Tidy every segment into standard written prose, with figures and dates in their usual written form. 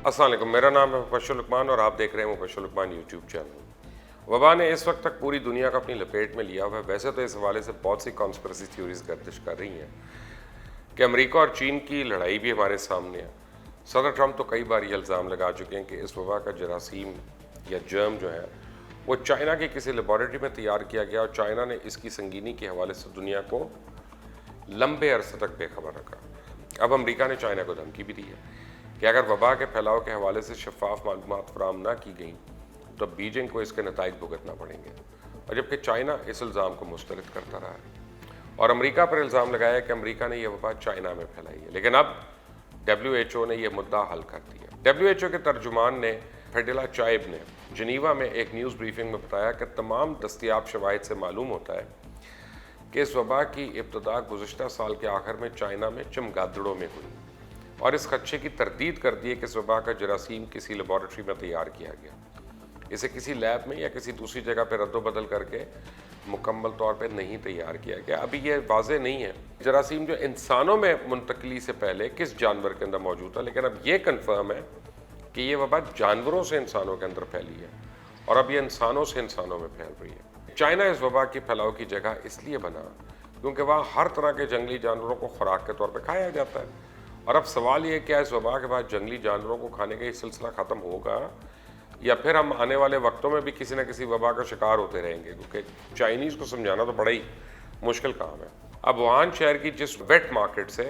अस्सलाम वालेकुम, मेरा नाम है मुबश्शिर लुकमान और आप देख रहे हैं मुबश्शिर लुकमान यूट्यूब चैनल। वबा ने इस वक्त तक पूरी दुनिया को अपनी लपेट में लिया हुआ है। वैसे तो इस हवाले से बहुत सी कॉन्स्पिरेसी थ्योरीज गर्दिश कर रही हैं कि अमेरिका और चीन की लड़ाई भी हमारे सामने है। सदर ट्रंप तो कई बार ये इल्ज़ाम लगा चुके हैं कि इस वबा का जरासीम या जर्म जो है वो चाइना की किसी लेबॉरेटरी में तैयार किया गया और चाइना ने इसकी संगीनी के हवाले से दुनिया को लंबे अरसे तक बेखबर रखा। अब अमेरिका ने चाइना को धमकी भी दी है कि अगर वबा के फैलाव के हवाले से शफाफ मालूमात फराहम ना की गई तो बीजिंग को इसके नताइज भुगतना पड़ेंगे। और जबकि चाइना इस इल्ज़ाम को मुस्तरद करता रहा है और अमेरिका पर इल्ज़ाम लगाया कि अमेरिका ने यह वबा चाइना में फैलाई है। लेकिन अब WHO ने यह मुद्दा हल कर दिया। WHO के तर्जुमान ने फेडेला चाइब ने जिनीवा में एक न्यूज़ ब्रीफिंग में बताया कि तमाम दस्तयाब शवाहिद से मालूम होता है कि इस वबा की इब्तदा गुज़श्ता साल के आखिर में चाइना में चमगादड़ों में हुई और इस खदशे की तरदीद कर दी है कि इस वबा का जरासीम किसी लेबॉरेटरी में तैयार किया गया, इसे किसी लैब में या किसी दूसरी जगह पर रद्दो-बदल करके मुकम्मल तौर पर नहीं तैयार किया गया। अभी ये वाज़ेह नहीं है जरासीम जो इंसानों में मुंतकली से पहले किस जानवर के अंदर मौजूद था, लेकिन अब ये कन्फर्म है कि ये वबा जानवरों से इंसानों के अंदर फैली है और अब ये इंसानों से इंसानों में फैल रही है। चाइना इस वबा की फैलाव की जगह इसलिए बना क्योंकि वहाँ हर तरह के जंगली जानवरों को खुराक के तौर पर खाया जाता है। और अब सवाल ये क्या इस वबा के बाद जंगली जानवरों को खाने का ये सिलसिला ख़त्म होगा या फिर हम आने वाले वक्तों में भी किसी न किसी वबा का शिकार होते रहेंगे, क्योंकि चाइनीज़ को समझाना तो बड़ा ही मुश्किल काम है। अब वुहान शहर की जिस वेट मार्केट से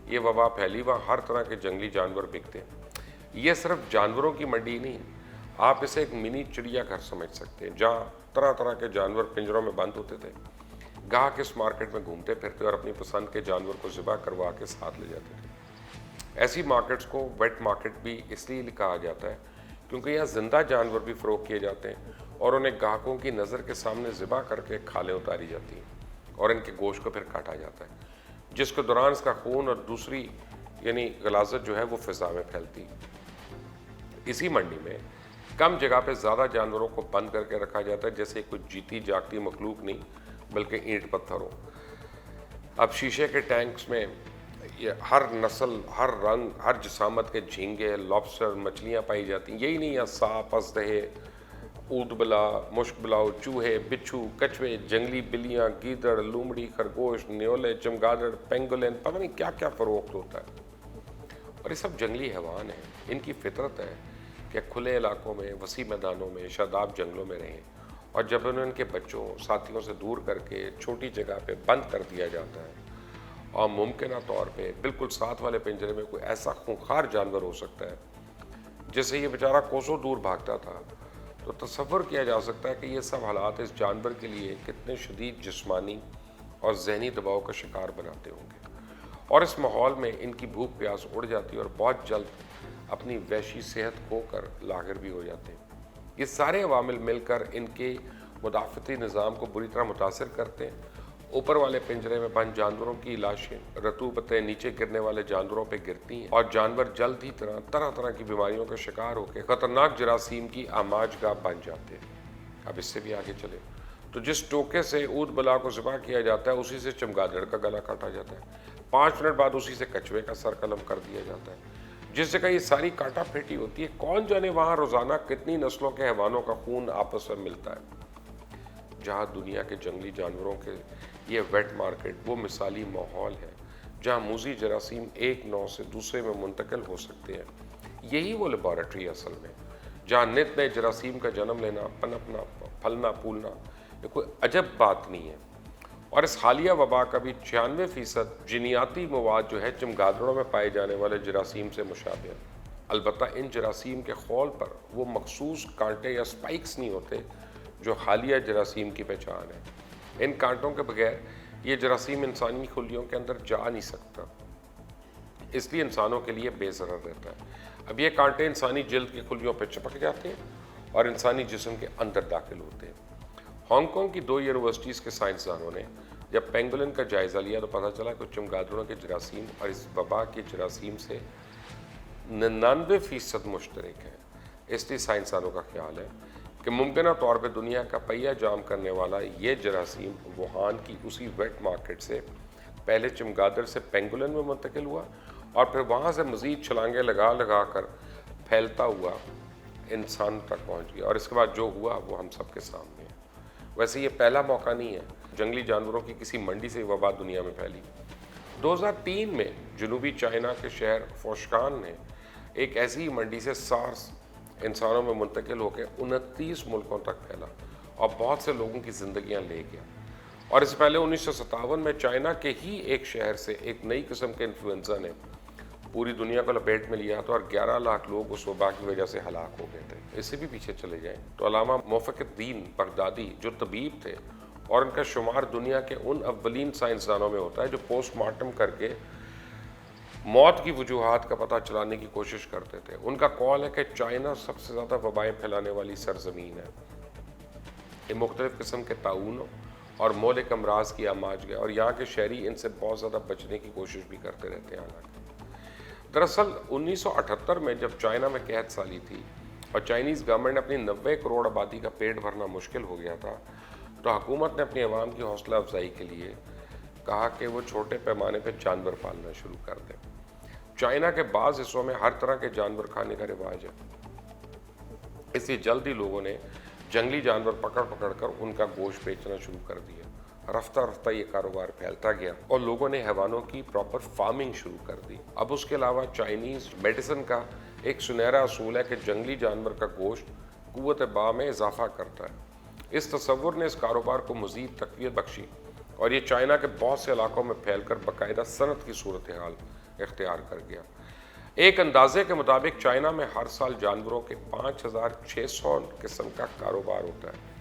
ये वबा फैली वहाँ हर तरह के जंगली जानवर बिकते हैं। ये सिर्फ जानवरों की मंडी नहीं, आप इसे एक मिनी चिड़ियाघर समझ सकते हैं जहाँ तरह तरह के जानवर पिंजरों में बंद होते थे। गाहक इस मार्केट में घूमते फिरते और अपनी पसंद के जानवर को ज़िबा करवा के साथ ले जाते थे। ऐसी मार्केट्स को वेट मार्केट भी इसलिए कहा जाता है क्योंकि यहाँ ज़िंदा जानवर भी फ़रोख्त किए जाते हैं और उन्हें ग्राहकों की नज़र के सामने ज़िबा करके खालें उतारी जाती हैं और इनके गोश्त को फिर काटा जाता है, जिसके दौरान इसका खून और दूसरी यानी गलाजत जो है वो फ़िज़ा में फैलती है। इसी मंडी में कम जगह पे ज़्यादा जानवरों को बंद करके रखा जाता है, जैसे कुछ जीती जागती मखलूक नहीं बल्कि ईंट पत्थर हो। अब शीशे के टैंक्स में ये हर नस्ल, हर रंग, हर जिसामत के झींगे, लॉबस्टर, मछलियाँ पाई जाती हैं। यही नहीं, यहाँ सांप, अजदहे, ऊदबला, मुश्कबलाव, चूहे, बिच्छू, कछुए, जंगली बिल्लियाँ, गीदड़, लूमड़ी, खरगोश, न्योले, चमगादड़, पेंगोलिन, पता नहीं क्या क्या फ़रोख्त होता है। और ये सब जंगली हैवान हैं। इनकी फितरत है कि खुले इलाकों में, वसी मैदानों में, शादाब जंगलों में रहें और जब उन्हें उनके बच्चों, साथियों से दूर करके छोटी जगह पे बंद कर दिया जाता है और मुमकिन तौर पे बिल्कुल साथ वाले पिंजरे में कोई ऐसा खूंखार जानवर हो सकता है जिससे ये बेचारा कोसों दूर भागता था, तो तसव्वुर किया जा सकता है कि ये सब हालात इस जानवर के लिए कितने शदीद जिस्मानी और जहनी दबाव का शिकार बनाते होंगे। और इस माहौल में इनकी भूख प्यास उड़ जाती है और बहुत जल्द अपनी वहशी सेहत खोकर लाहिर भी हो जाते हैं। ये सारे अवामिल मिलकर इनके मुदाफ़ती निज़ाम को बुरी तरह मुतासिर करते हैं। ऊपर वाले पिंजरे में बंद जानवरों की लाशें रतूबतें नीचे गिरने वाले जानवरों पे गिरती हैं और जानवर जल्द ही तरह तरह की बीमारियों का शिकार होकर ख़तरनाक जरासीम की आमाजगाह बन जाते हैं। अब इससे भी आगे चले तो जिस टोके से ऊद बला को ज़िबा किया जाता है उसी से चमगादड़ का गला काटा जाता है। 5 मिनट बाद उसी से कछुए का सर कलम कर दिया जाता है। जिस जगह ये सारी काटा फेटी होती है, कौन जाने वहाँ रोज़ाना कितनी नस्लों के हैवानों का खून आपस में मिलता है। जहाँ दुनिया के जंगली जानवरों के ये वेट मार्केट वो मिसाली माहौल है जहाँ मूजी जरासीम एक नौ से दूसरे में मुंतकिल हो सकते हैं। यही वो लेबॉरेटरी असल में जहाँ नित नए जरासीम का जन्म लेना, पनपना, फलना फूलना ये कोई अजब बात नहीं है। और इस हालिया वबा का भी 96% जीनियाती मवाद जो है चमगादड़ों में पाए जाने वाले जरासीम से मुशाबह है। अलबत्ता इन जरासीम के खौल पर वो मखसूस कांटे या स्पाइक्स नहीं होते जो हालिया जरासीम की पहचान है। इन कांटों के बगैर ये जरासीम इंसानी खुलियों के अंदर जा नहीं सकता, इसलिए इंसानों के लिए बेज़रर रहता है। अब ये कांटे इंसानी जल्द की खुलियों पर चिपक जाते हैं और इंसानी जिस्म के अंदर दाखिल होते हैं। हांगकांग की 2 यूनिवर्सिटीज़ के साइंसदानों ने जब पेंगोलिन का जायज़ा लिया तो पता चला कि चमगादड़ों के जरासीम और इस वबा के जरासीम से 99% मुश्तरक है। इसलिए साइंसदानों का ख्याल है कि मुमकिन तौर पर दुनिया का पहिया जाम करने वाला ये जरासीम वुहान की उसी वेट मार्केट से पहले चमगादड़ से पेंगोलिन में मुंतकिल हुआ और फिर वहाँ से मज़ीद छलांगे लगा कर फैलता हुआ इंसान तक पहुंच गया और इसके बाद जो हुआ वो हम सबके सामने है। वैसे ये पहला मौका नहीं है जंगली जानवरों की किसी मंडी से वबा दुनिया में फैली। 2003 में जनूबी चाइना के शहर फोशकान ने एक ऐसी ही मंडी से सार्स इंसानों में मुंतकिल होकर 29 मुल्कों तक फैला और बहुत से लोगों की जिंदगियां ले गया। और इससे पहले 1957 में चाइना के ही एक शहर से एक नई किस्म के इन्फ्लुएंजा ने पूरी दुनिया को लपेट में लिया था और 11 लाख लोग उस वबा की वजह से हलाक हो गए थे। इससे भी पीछे चले जाएं तो अल्लामा मुवफ़्फ़िक़ुद्दीन बगदादी जो तबीब थे और उनका शुमार दुनिया के उन अव्वलीन साइंसदानों में होता है जो पोस्टमार्टम करके मौत की वजूहात का पता चलाने की कोशिश करते थे। उनका कॉल है कि चाइना सबसे ज़्यादा वबाएँ फैलाने वाली सरजमीन है। ये मुख्तलिफ़ किस्म के ताउनों और मौलिक अमराज की आमाज गया और यहाँ के शहरी इनसे बहुत ज़्यादा बचने की कोशिश भी करते रहते हैं। हालांकि दरअसल 1978 में जब चाइना में कहत साली थी और चाइनीज़ गवर्नमेंट ने अपनी 90 करोड़ आबादी का पेट भरना मुश्किल हो गया था, तो हुकूमत ने अपनी आवाम की हौसला अफजाई के लिए कहा कि वो छोटे पैमाने पर जानवर पालना शुरू कर दें। चाइना के बाज़ हिस्सों में हर तरह के जानवर खाने का रिवाज है, इसलिए जल्द ही लोगों ने जंगली जानवर पकड़ पकड़ कर उनका गोश्त बेचना शुरू कर दिया। रफ्ता रफ्ता ये कारोबार फैलता गया और लोगों ने हैवानों की प्रॉपर फार्मिंग शुरू कर दी। अब उसके अलावा चाइनीज़ मेडिसिन का एक सुनहरा असूल है कि जंगली जानवर का गोश्त कुव्वत बा में इजाफा करता है। इस तसव्वुर ने इस कारोबार को मज़ीद तक़वियत बख्शी और ये चाइना के बहुत से इलाकों में फैलकर बाकायदा सनत की सूरत हाल इख्तियार कर गया। एक अंदाजे के मुताबिक चाइना में हर साल जानवरों के 5600 किस्म का कारोबार होता है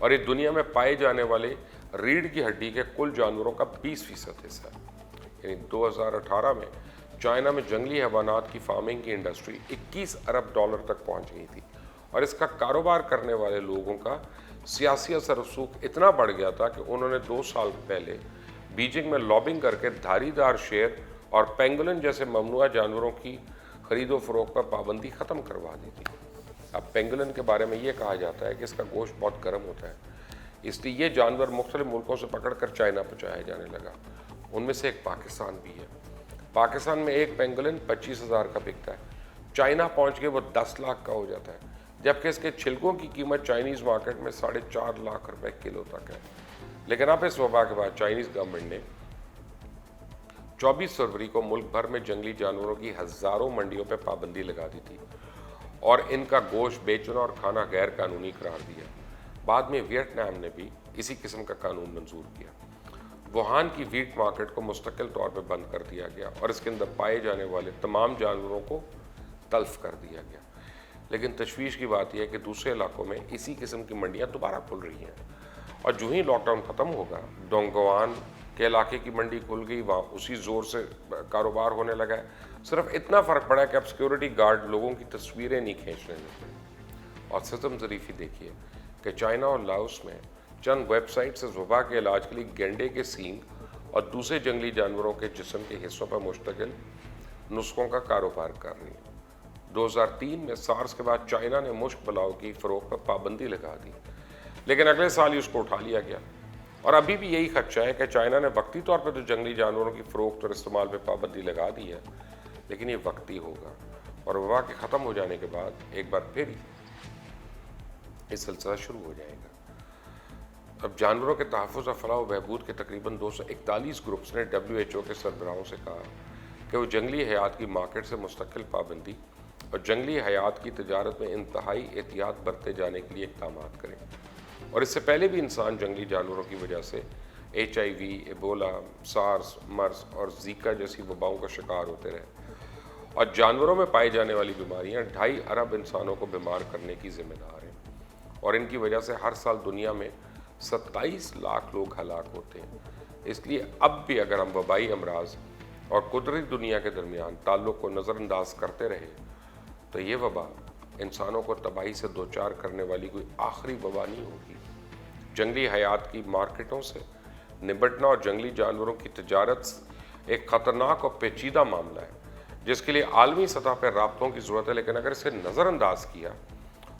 और ये दुनिया में पाए जाने वाले रीढ़ की हड्डी के कुल जानवरों का 20% हिस्सा है। यानी 2018 में चाइना में जंगली हैवानात की फार्मिंग की इंडस्ट्री 21 अरब डॉलर तक पहुंच गई थी और इसका कारोबार करने वाले लोगों का सियासी असर रसूख इतना बढ़ गया था कि उन्होंने 2 साल पहले बीजिंग में लॉबिंग करके धारीदार शेर और पेंगुलिन जैसे ममनुआ जानवरों की खरीदो फरोख्त पर पाबंदी ख़त्म करवा दी थी। अब पेंगुलिन के बारे में ये कहा जाता है कि इसका गोश्त बहुत गर्म होता है, इसलिए ये जानवर मुख्तलिफ मुल्कों से पकड़ कर चाइना पहुँचाया जाने लगा। उनमें से एक पाकिस्तान भी है। पाकिस्तान में एक पेंगुलिन 25,000 का बिकता है, चाइना पहुँच के वो 10 लाख का हो जाता है, जबकि इसके छिलकों की कीमत चाइनीज़ मार्केट में 4.5 लाख रुपए किलो तक है। लेकिन अब इस वबा के बाद चाइनीज़ गवर्नमेंट ने 24 फरवरी को मुल्क भर में जंगली जानवरों की हज़ारों मंडियों पर पाबंदी लगा दी थी और इनका गोश्त बेचना और खाना गैर कानूनी करार दिया। बाद में वियतनाम ने भी इसी किस्म का कानून मंजूर किया। वुहान की वीट मार्केट को मुस्तकिल तौर पर बंद कर दिया गया और इसके अंदर पाए जाने वाले तमाम जानवरों को तल्फ कर दिया गया। लेकिन तशवीश की बात यह है कि दूसरे इलाकों में इसी किस्म की मंडियाँ दोबारा खुल रही हैं और जो ही लॉकडाउन ख़त्म होगा, डोंगवान के इलाके की मंडी खुल गई, वहाँ उसी ज़ोर से कारोबार होने लगा है। सिर्फ इतना फ़र्क पड़ा है कि अब सिक्योरिटी गार्ड लोगों की तस्वीरें नहीं खींचने देते। और सितम ज़रीफ़ी देखिए कि चाइना और लाओस में चंद वेबसाइट्स इस वबा के इलाज के लिए गेंडे के सींग और दूसरे जंगली जानवरों के जिस्म के हिस्सों पर मुश्तकिल नुस्खों का कारोबार कर रही है। 2003 में सार्स के बाद चाइना ने मुश्क बलाओ की फ़रोख्त पर पाबंदी लगा दी, लेकिन अगले साल ही उसको उठा लिया गया और अभी भी यही खदशा है कि चाइना ने वक्ती तौर पर तो जंगली जानवरों की फ़रोख्त और इस्तेमाल पर पाबंदी लगा दी है, लेकिन ये वक्ती होगा और वबा के ख़त्म हो जाने के बाद एक बार फिर ये सिलसिला शुरू हो जाएगा। अब जानवरों के तहफ़्फ़ुज़ और फ़लाह व बहबूद के तकरीबन 241 ग्रुप्स ने WHO के सरबराहों से कहा कि वो जंगली हयात की मार्केट से मुस्तकिल पाबंदी और जंगली हयात की तजारत में इंतहाई एहतियात बरते जाने के लिए इक़दाम करें। और इससे पहले भी इंसान जंगली जानवरों की वजह से HIV, एबोला, सार्स, मर्स और ज़ीका जैसी वबाओं का शिकार होते रहे और जानवरों में पाई जाने वाली बीमारियां 2.5 अरब इंसानों को बीमार करने की जिम्मेदार हैं और इनकी वजह से हर साल दुनिया में 27 लाख लोग हलाक होते हैं। इसलिए अब भी अगर हम वबाई अमराज और कुदरती दुनिया के दरमियान ताल्लुक़ को नज़रअंदाज करते रहे तो ये वबा इंसानों को तबाही से दो चार करने वाली कोई आखिरी वबा नहीं होगी। जंगली हयात की मार्केटों से निपटना और जंगली जानवरों की तजारत एक ख़तरनाक और पेचीदा मामला है जिसके लिए आलमी सतह पर राब्तों की ज़रूरत है। लेकिन अगर इसे नज़रअंदाज किया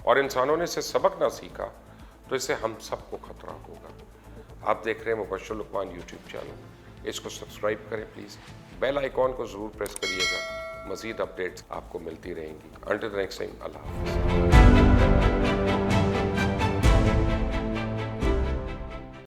और इंसानों ने इसे सबक ना सीखा तो इससे हम सबको खतरा होगा। आप देख रहे हैं मुबश्शिर लुकमान यूट्यूब चैनल, इसको सब्सक्राइब करें प्लीज़, बेल आइकॉन को ज़रूर प्रेस करिएगा مزید اپڈیٹس آپ کو ملتی رہیں گی. انٹل نیکسٹ ٹائم، اللہ حافظ.